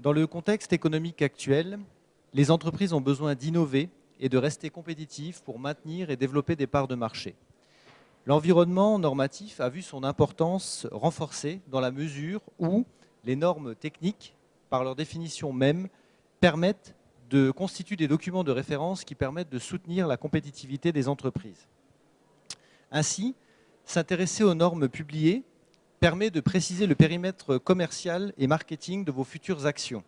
Dans le contexte économique actuel, les entreprises ont besoin d'innover et de rester compétitives pour maintenir et développer des parts de marché. L'environnement normatif a vu son importance renforcée dans la mesure où les normes techniques, par leur définition même, constituent des documents de référence qui permettent de soutenir la compétitivité des entreprises. Ainsi, s'intéresser aux normes publiées permet de préciser le périmètre commercial et marketing de vos futures actions.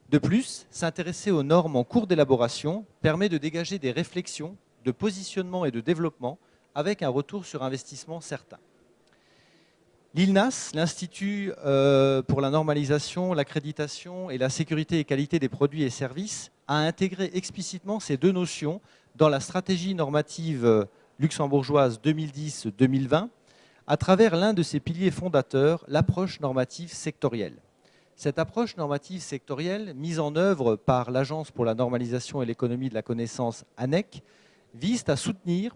De plus, s'intéresser aux normes en cours d'élaboration permet de dégager des réflexions de positionnement et de développement avec un retour sur investissement certain. L'ILNAS, l'Institut pour la normalisation, l'accréditation et la sécurité et qualité des produits et services, a intégré explicitement ces deux notions dans la stratégie normative luxembourgeoise 2010-2020 à travers l'un de ses piliers fondateurs, l'approche normative sectorielle. Cette approche normative sectorielle, mise en œuvre par l'Agence pour la normalisation et l'économie de la connaissance, ANEC, vise à soutenir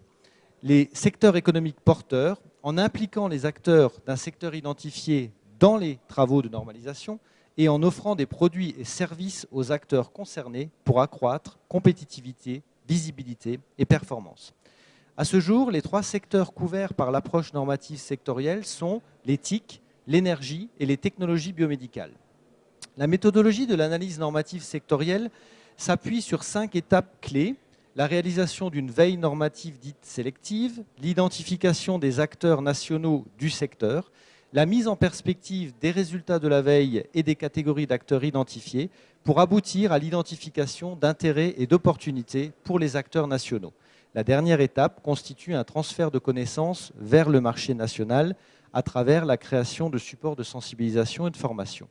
les secteurs économiques porteurs en impliquant les acteurs d'un secteur identifié dans les travaux de normalisation et en offrant des produits et services aux acteurs concernés pour accroître compétitivité, visibilité et performance. À ce jour, les trois secteurs couverts par l'approche normative sectorielle sont l'éthique, l'énergie et les technologies biomédicales. La méthodologie de l'analyse normative sectorielle s'appuie sur 5 étapes clés: la réalisation d'une veille normative dite sélective, l'identification des acteurs nationaux du secteur, la mise en perspective des résultats de la veille et des catégories d'acteurs identifiés pour aboutir à l'identification d'intérêts et d'opportunités pour les acteurs nationaux. La dernière étape constitue un transfert de connaissances vers le marché national à travers la création de supports de sensibilisation et de formation.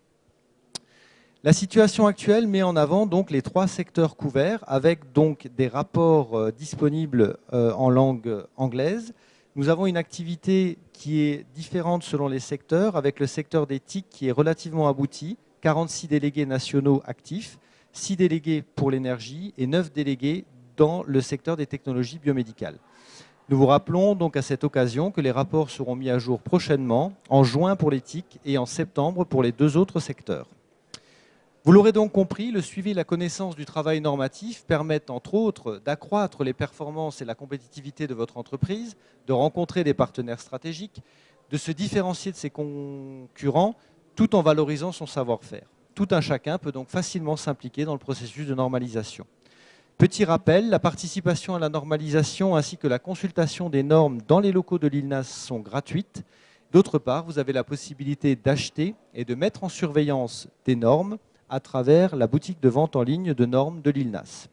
La situation actuelle met en avant donc les trois secteurs couverts avec donc des rapports disponibles en langue anglaise. Nous avons une activité qui est différente selon les secteurs, avec le secteur d'éthique qui est relativement abouti, 46 délégués nationaux actifs, 6 délégués pour l'énergie et 9 délégués dans le secteur des technologies biomédicales. Nous vous rappelons donc à cette occasion que les rapports seront mis à jour prochainement, en juin pour l'éthique et en septembre pour les deux autres secteurs. Vous l'aurez donc compris, le suivi et la connaissance du travail normatif permettent entre autres d'accroître les performances et la compétitivité de votre entreprise, de rencontrer des partenaires stratégiques, de se différencier de ses concurrents tout en valorisant son savoir-faire. Tout un chacun peut donc facilement s'impliquer dans le processus de normalisation. Petit rappel, la participation à la normalisation ainsi que la consultation des normes dans les locaux de l'ILNAS sont gratuites. D'autre part, vous avez la possibilité d'acheter et de mettre en surveillance des normes à travers la boutique de vente en ligne de normes de l'ILNAS.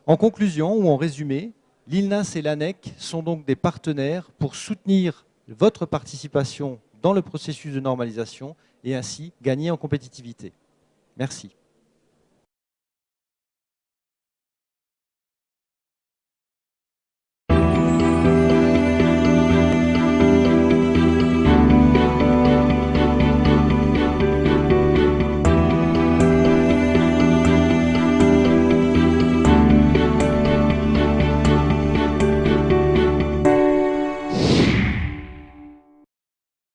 En conclusion ou en résumé, l'ILNAS et l'ANEC sont donc des partenaires pour soutenir votre participation dans le processus de normalisation et ainsi gagner en compétitivité. Merci.